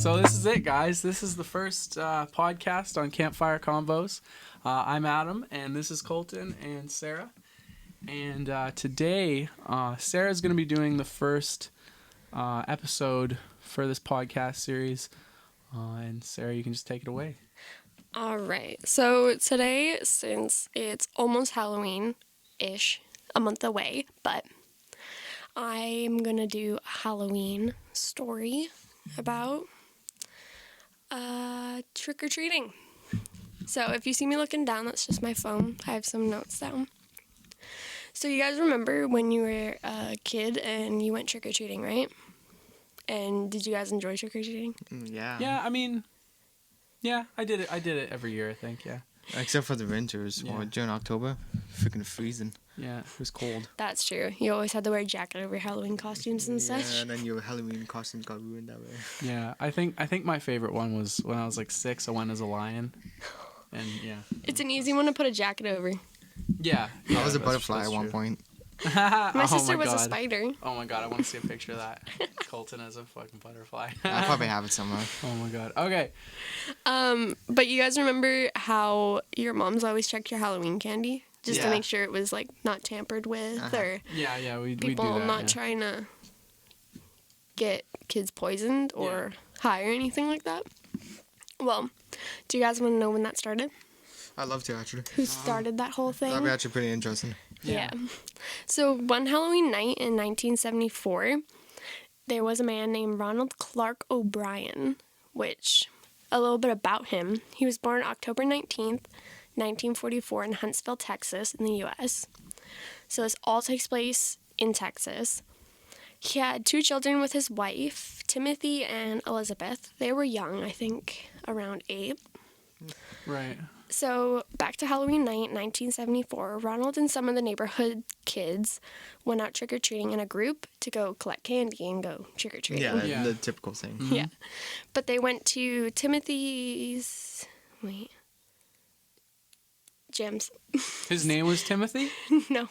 So this is it, guys. This is the first podcast on Campfire Convos. I'm Adam, and this is Colton and Sarah. And today, Sarah's going to be doing the first episode for this podcast series. And Sarah, you can just take it away. All right. So today, since it's almost Halloween-ish, a month away, but I'm going to do a Halloween story about trick-or-treating. So if you see me looking down, that's just my phone. I have some notes down. So you guys remember when you were a kid and you went trick-or-treating, right? And did you guys enjoy trick-or-treating? Yeah. Yeah, I mean, yeah, I did it. I did it every year, I think, yeah. Except for the winters, Yeah. during October, freaking freezing. Yeah, it was cold. That's true. You always had to wear a jacket over Halloween costumes and such. Yeah, and then your Halloween costumes got ruined that way. Yeah, I think my favorite one was when I was like 6. I went as a lion, and yeah. It's an easy one to put a jacket over. Yeah. I was a that's butterfly at one true. point. My sister was God. a spider. Oh my god, I want to see a picture of that. Colton as a fucking butterfly. I probably have it somewhere. Oh my god. Okay. But you guys remember how your moms always checked your Halloween candy? Just to Yeah. make sure it was, like, not tampered with or Yeah, we do people that. not yeah. trying to get kids poisoned or high or anything like that? Well, do you guys want to know when that started? I'd love to, actually. Who started that whole thing? That'd be actually pretty interesting. Yeah. So one Halloween night in 1974, there was a man named Ronald Clark O'Brien, which, a little bit about him, he was born October 19th, 1944 in Huntsville, Texas, in the U.S. So this all takes place in Texas. He had 2 children with his wife, Timothy and Elizabeth. They were young, I think, around 8. Right. So, back to Halloween night, 1974, Ronald and some of the neighborhood kids went out trick-or-treating in a group to go collect candy and go trick-or-treating. Yeah, Yeah. the typical thing. Mm-hmm. Yeah. But they went to Timothy's... Jim's. His name was Timothy? No,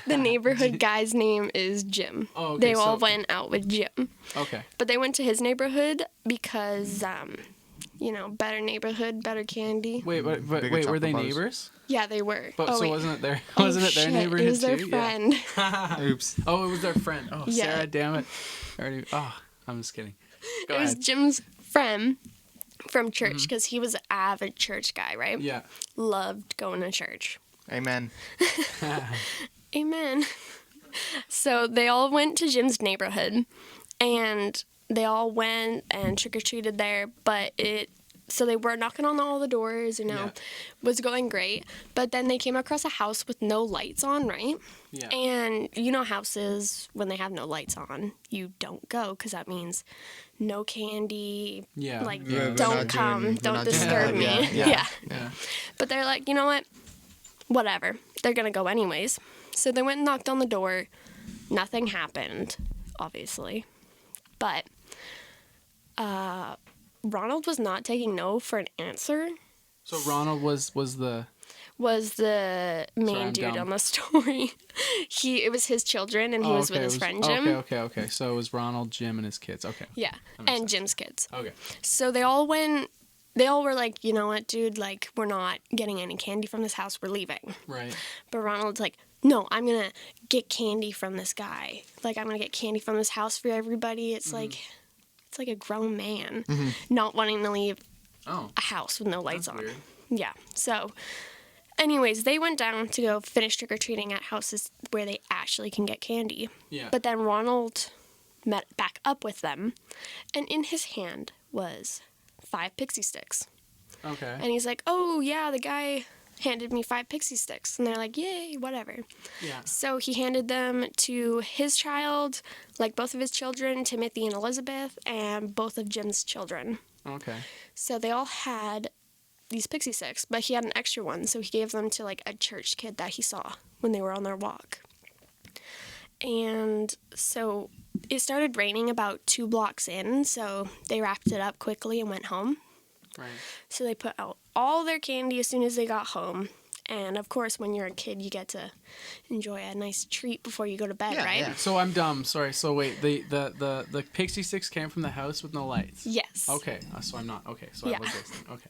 the neighborhood guy's name is Jim. Oh, okay, They all so- went out with Jim. Okay. But they went to his neighborhood because, better neighborhood, better candy. Wait, Bigger were chocolate they bars. neighbors? Yeah, they were. But so wait. wasn't it their Oh, wasn't it their shit, neighborhood it was their too? friend. Yeah. Oops. Oh, it was their friend. Oh, Yeah. Sarah, damn it. I'm just kidding. Go It was ahead. Jim's friend from church because he was an avid church guy, right? Yeah. Loved going to church. Amen. Amen. So they all went to Jim's neighborhood, and they all went and trick-or-treated there, so they were knocking on all the doors, Yeah. was going great. But then they came across a house with no lights on, right? Yeah. And houses, when they have no lights on, you don't go because that means no candy. Yeah. Like, Yeah, we're don't not come, doing- we're don't not doing disturb that. me. Yeah, yeah. Yeah. But they're like, you know what? Whatever. They're going to go anyways. So they went and knocked on the door. Nothing happened, obviously. But Ronald was not taking no for an answer. So Ronald was the The main I'm dude dumb. on the story. It was his children, and he was with his friend Jim. Okay. So it was Ronald, Jim, and his kids. Okay. Yeah, That makes and sense. Jim's kids. Okay. So they all were like, you know what, dude, like, we're not getting any candy from this house, we're leaving. Right. But Ronald's like, no, I'm going to get candy from this guy. Like, I'm going to get candy from this house for everybody. It's like a grown man not wanting to leave Oh. a house with no lights That's on. weird. Yeah. So, anyways, they went down to go finish trick-or-treating at houses where they actually can get candy. Yeah. But then Ronald met back up with them, and in his hand was 5 pixie sticks. Okay. And he's like, oh, yeah, the guy handed me 5 pixie sticks. And they're like, yay, whatever. Yeah. So he handed them to his child, like both of his children, Timothy and Elizabeth, and both of Jim's children. Okay. So they all had these pixie sticks, but he had an extra one, so he gave them to, like, a church kid that he saw when they were on their walk. And so it started raining about 2 blocks in, so they wrapped it up quickly and went home. Right. So they put out all their candy as soon as they got home, And of course, when you're a kid, you get to enjoy a nice treat before you go to bed, Yeah, right? yeah. So I'm dumb. Sorry. So wait, the pixie sticks came from the house with no lights. Yes. Okay. So I'm not. Okay. So Yeah. I was listening. Okay.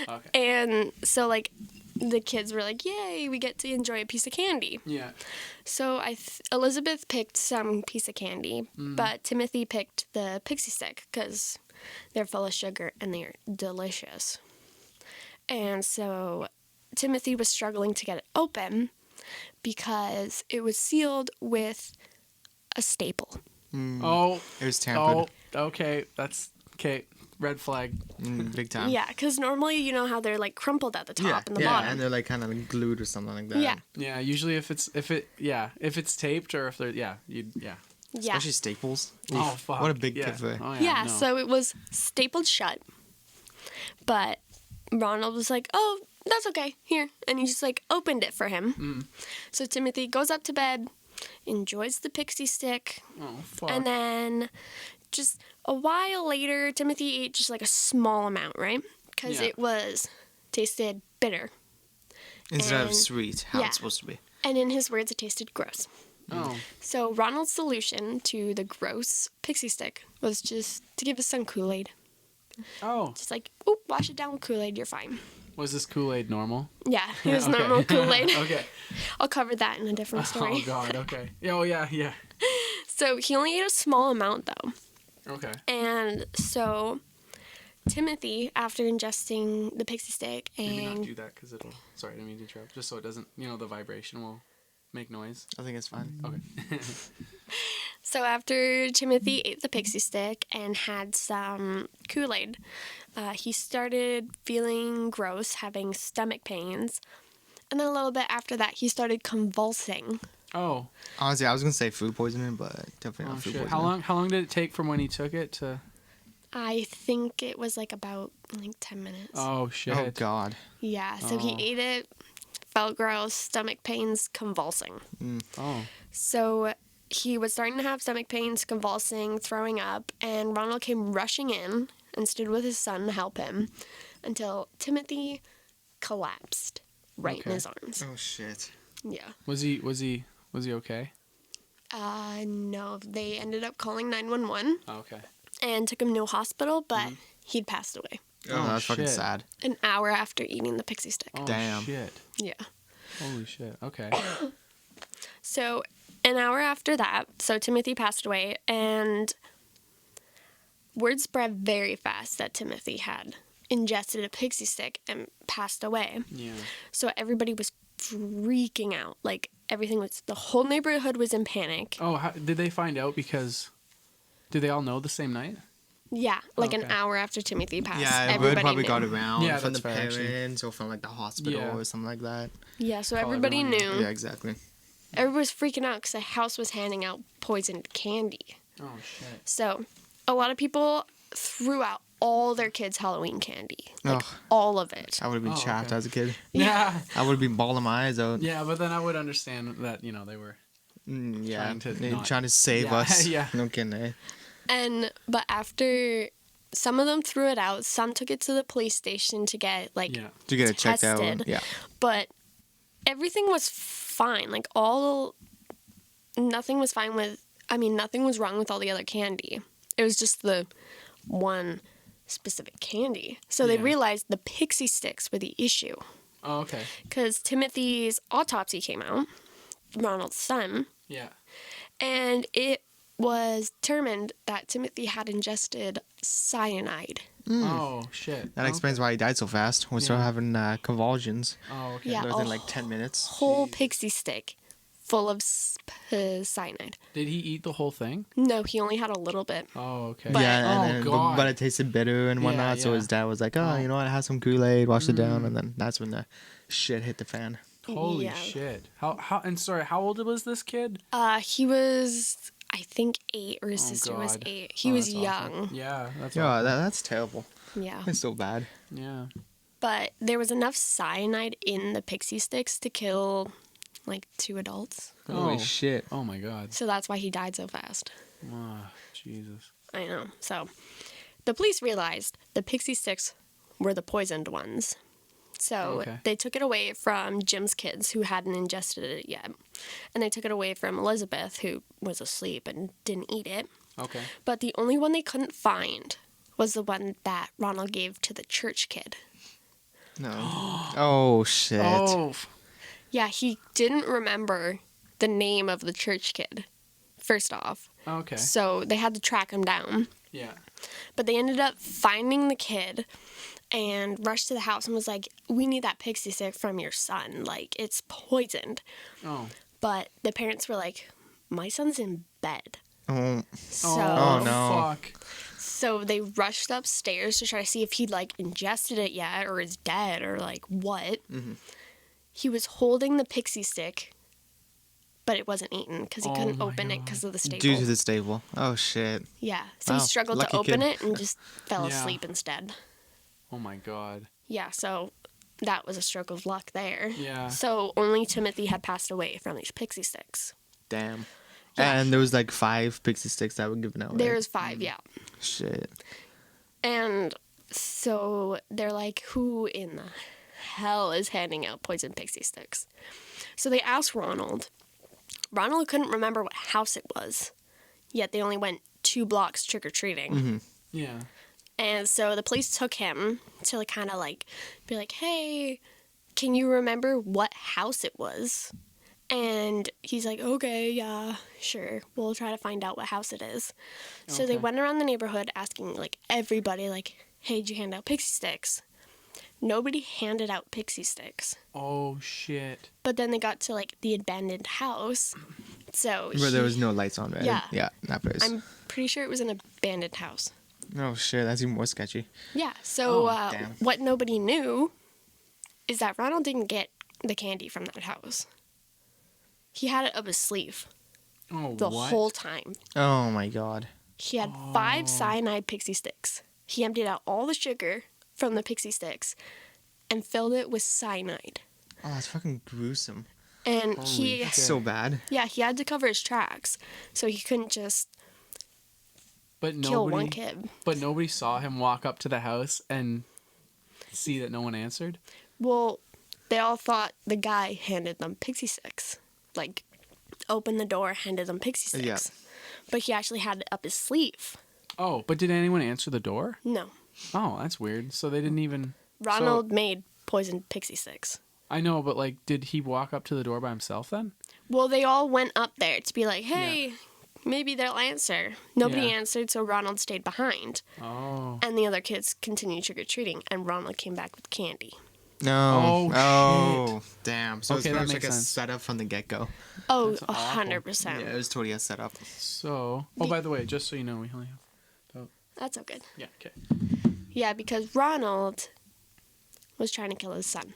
Okay. And so, like, the kids were like, yay, we get to enjoy a piece of candy. Yeah. So Elizabeth picked some piece of candy, but Timothy picked the pixie stick because they're full of sugar and they're delicious. And so Timothy was struggling to get it open because it was sealed with a staple. Oh. It was tampered. Oh. Okay. That's okay. Red flag. Big time. Yeah, because normally you know how they're like crumpled at the top and the bottom. and they're like kind of like glued or something like that. Yeah. Yeah. Usually if it's taped or if they're yeah. Yeah. Especially staples. Oh Oof, fuck. What a big yeah. giveaway. Oh, Yeah, no. so it was stapled shut. But Ronald was like, oh, that's okay, here. And he just like opened it for him. So Timothy goes up to bed, enjoys the pixie stick, Oh fuck. and then just a while later, Timothy ate just like a small amount, right? Because Yeah. it tasted bitter. Instead of And- sweet, how yeah. it's supposed to be. And in his words, it tasted gross. Oh. So Ronald's solution to the gross pixie stick was just to give his son Kool-Aid. Oh. Just like, oop, wash it down with Kool-Aid, you're fine. Was this Kool-Aid normal? Yeah, it was Okay. normal Kool-Aid. Okay. I'll cover that in a different story. Oh god. Okay. Oh yeah. Yeah. So he only ate a small amount though. Okay. And so Timothy, after ingesting the pixie stick Maybe not and do that because it'll. Sorry, I didn't mean to interrupt. Just so it doesn't. The vibration will make noise. I think it's fine. Okay. so after Timothy ate the pixie stick and had some Kool-Aid, he started feeling gross, having stomach pains. And then a little bit after that, he started convulsing. Oh. Honestly, I was gonna say food poisoning, but definitely Oh not food shit. poisoning. How long did it take from when he took it to? I think it was like about 10 minutes. Oh shit. Oh god. Yeah, so he Oh. ate it, felt gross, stomach pains, convulsing. Oh. So he was starting to have stomach pains, convulsing, throwing up, and Ronald came rushing in and stood with his son to help him until Timothy collapsed right in Okay. his arms. Oh shit. Yeah. Was he okay? No, they ended up calling 911 Oh, okay. and took him to a hospital, but Mm-hmm. he'd passed away Oh, that's fucking shit. sad. an hour after eating the pixie stick. Oh Damn. shit. Yeah. Holy shit. Okay. So an hour after that, so Timothy passed away, and word spread very fast that Timothy had ingested a pixie stick and passed away. Yeah. So everybody was freaking out. Like the whole neighborhood was in panic. Oh, did they find out because? Did they all know the same night? Yeah, like an Okay. hour after Timothy passed. Yeah, word everybody probably knew. got around Yeah, from the that's fair, actually. parents or from like the hospital Yeah. or something like that. Yeah, so Call everybody everyone, knew. Yeah, exactly. Everybody was freaking out because the house was handing out poisoned candy. Oh shit. So a lot of people threw out all their kids' Halloween candy. Like Ugh. all of it. I would have been Oh, chapped okay. as a kid. Yeah. I would have been bawling my eyes out. Yeah, but then I would understand that they were. Yeah, Trying to they're not- trying to save Yeah, us. yeah. No kidding, eh? But after some of them threw it out, some took it to the police station to get Yeah. To get it checked out. tested. Yeah. But everything was fine. Like nothing was nothing was wrong with all the other candy. It was just the one specific candy. So they Yeah. realized the pixie sticks were the issue. Oh, okay. Because Timothy's autopsy came out, Ronald's son, Yeah. and it was determined that Timothy had ingested cyanide. Oh shit. That explains why he died so fast. We're still Yeah. having convulsions. Oh, okay. Yeah. Within a like 10 minutes. Whole pixie stick full of cyanide. Did he eat the whole thing? No, he only had a little bit. Oh, okay. Yeah, oh and then, god. but it tasted bitter and Yeah, whatnot. So yeah. his dad was like, "Oh, Oh. you know what? Have some Kool-Aid, wash it down," and then that's when the shit hit the fan. Holy Yeah. shit. How and sorry, how old was this kid? He was, I think, 8, or his Oh, sister was God. 8. He Oh, was that's awful. young. Yeah, that's Yeah, awful. that's terrible. Yeah. It's so bad. Yeah. But there was enough cyanide in the pixie sticks to kill like 2 adults. Holy Oh. shit. Oh my god. So that's why he died so fast. Oh, Jesus. I know. So the police realized the pixie sticks were the poisoned ones. So Okay. they took it away from Jim's kids who hadn't ingested it yet. And they took it away from Elizabeth, who was asleep and didn't eat it. Okay. But the only one they couldn't find was the one that Ronald gave to the church kid. No. Oh shit. Oh. Yeah, he didn't remember the name of the church kid, first off. Okay. So they had to track him down. Yeah. But they ended up finding the kid and rushed to the house and was like, we need that pixie stick from your son. Like, it's poisoned. Oh. But the parents were like, my son's in bed. Oh. So, Oh, no. Fuck. so they rushed upstairs to try to see if he'd, like, ingested it yet or is dead or, like, what. Mhm. He was holding the pixie stick, but it wasn't eaten because he Oh couldn't my open it God. because of the staple. Due to the staple. Oh shit. Yeah, so Wow, he struggled to lucky open kid. it and just fell Yeah. asleep instead. Oh my God. Yeah, so that was a stroke of luck there. Yeah. So only Timothy had passed away from these pixie sticks. Damn. Yeah. And there was like 5 pixie sticks that were given out. There right? was 5, yeah. Shit. And so they're like, who in the hell is handing out poison pixie sticks? So they asked Ronald. Ronald couldn't remember what house it was, yet they only went 2 blocks trick-or-treating. Mhm. Yeah. And so the police took him to like, kind of like be like, hey, can you remember what house it was? And he's like, okay, yeah, sure. We'll try to find out what house it is. So they Okay. went around the neighborhood asking like everybody like, hey, did you hand out pixie sticks? Nobody handed out pixie sticks. Oh shit. But then they got to like the abandoned house. So Where there he- was no lights on, right? Yeah. Yeah, that place. I'm pretty sure it was an abandoned house. Oh shit, that's even more sketchy. Yeah. So Oh, damn. what nobody knew is that Ronald didn't get the candy from that house. He had it up his sleeve Oh the what? whole time. Oh my god. He had 5 cyanide pixie sticks. He emptied out all the sugar from the pixie sticks and filled it with cyanide. Oh, that's fucking gruesome. And Holy he, shit. That's so bad. yeah, he had to cover his tracks, so he couldn't just But kill one nobody. kid. But nobody saw him walk up to the house and see that no one answered. Well, they all thought the guy handed them pixie sticks. Like, opened the door, handed them pixie sticks. Yeah. But he actually had it up his sleeve. Oh, but did anyone answer the door? No. Oh, that's weird. So they didn't even. Ronald made poisoned pixie sticks. I know, but like, did he walk up to the door by himself then? Well, they all went up there to be like, hey, maybe they'll answer. Nobody Yeah. answered, so Ronald stayed behind. Oh. And the other kids continued trick-or-treating, and Ronald came back with candy. No. Oh, damn. So Okay, it's that pretty much makes like sense. a setup from the get-go. Oh, That's awful. 100%. Yeah, it was totally a setup. So. Oh, by the way, just so you know, we only have. That's okay. Yeah. Okay. Yeah, because Ronald was trying to kill his son.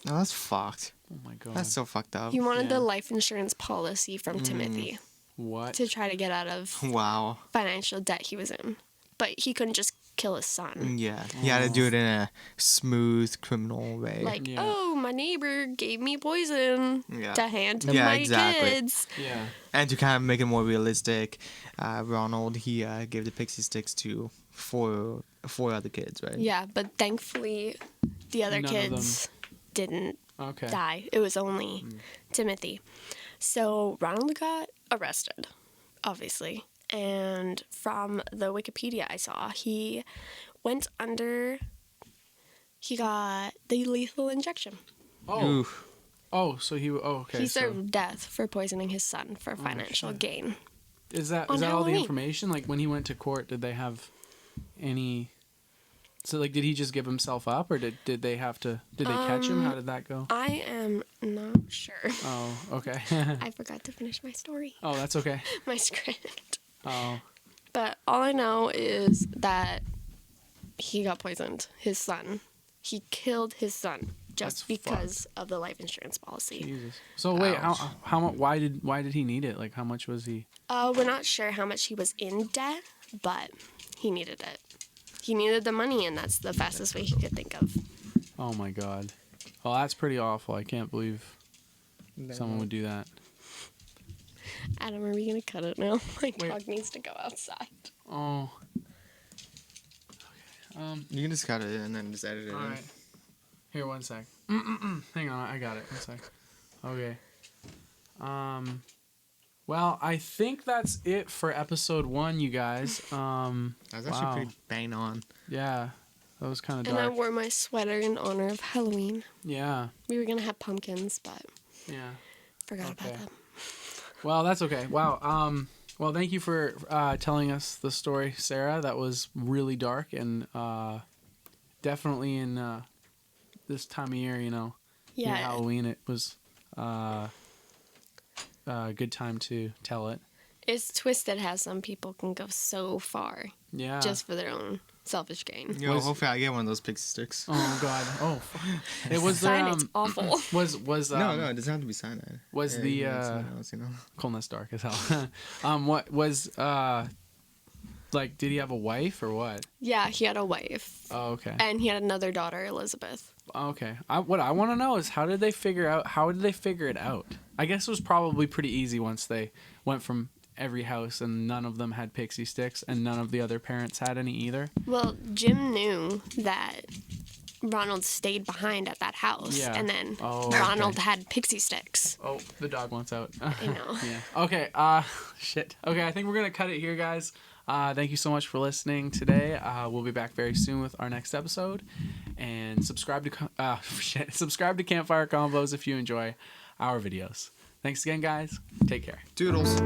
No, that's fucked. Oh my god. That's so fucked up. He wanted Yeah. the life insurance policy from Timothy What? to try to get out of Wow. financial debt he was in. But he couldn't just kill his son. Yeah. He had to do it in a smooth criminal way. Like, Yeah. oh, my neighbor gave me poison Yeah. to hand to Yeah, my exactly. kids. Yeah. And to kind of make it more realistic, Ronald, he gave the pixie sticks to four other kids, right? Yeah, but thankfully the other None of kids didn't Okay. die. It was only Timothy. So Ronald got arrested, obviously. And from the Wikipedia I saw, he went under. He got the lethal injection. Oh. Oof. Oh, so he. Oh, okay. he so served death for poisoning his son for financial shit. gain. is that on all the Halloween. information? Like when he went to court, did they have any? So like, did he just give himself up, or did they have to? Did they catch him? How did that go? I am not sure. Oh, okay. I forgot to finish my story, Oh, that's okay. my script. Oh, But all I know is that he got poisoned. His son. He killed his son just That's because of the life insurance policy. Jesus. So wait, Ouch. how much? Why did he need it? Like, how much was he? We're not sure how much he was in debt, but he needed it. He needed the money, and that's the fastest way he could think of. Oh my god. Well, that's pretty awful. I can't believe someone would do that. Adam, are we gonna cut it now? My Wait. dog needs to go outside. Oh. You can just cut it and then just edit it All in. right. Here, one sec. Hang on, I got it. One sec. Okay. Well, I think that's it for episode 1, you guys. That was actually pretty bang on. Yeah, that was kind of And I dark. wore my sweater in honor of Halloween. Yeah, We were gonna have pumpkins, but yeah. forgot Okay. about them. Well, that's okay. Wow. Well, thank you for telling us the story, Sarah. That was really dark and definitely in this time of year, near Yeah, Halloween, it was a good time to tell it. it's twisted how some people can go so far Yeah. just for their own selfish gain. Yo, Was- hopefully I get one of those pixie sticks. Oh God. Oh. Fuck. It was there. Cyanide's awful. Was No, it doesn't have to be cyanide. was Yeah, the, you can get something else, Cool, that's dark as hell. What was like? Did he have a wife or what? Yeah, he had a wife. Oh, okay. And he had another daughter, Elizabeth. Okay. What I want to know is how did they figure it out? I guess it was probably pretty easy once they went from every house and none of them had pixie sticks and none of the other parents had any either. Well, Jim knew that Ronald stayed behind at that house. Yeah. And then Oh, okay. Ronald had pixie sticks. Oh, the dog wants out. I know. Yeah. Okay. Shit. Okay, I think we're gonna cut it here, guys. Thank you so much for listening today. We'll be back very soon with our next episode, and subscribe to Campfire Convos if you enjoy our videos. Thanks again, guys. Take care. Doodles.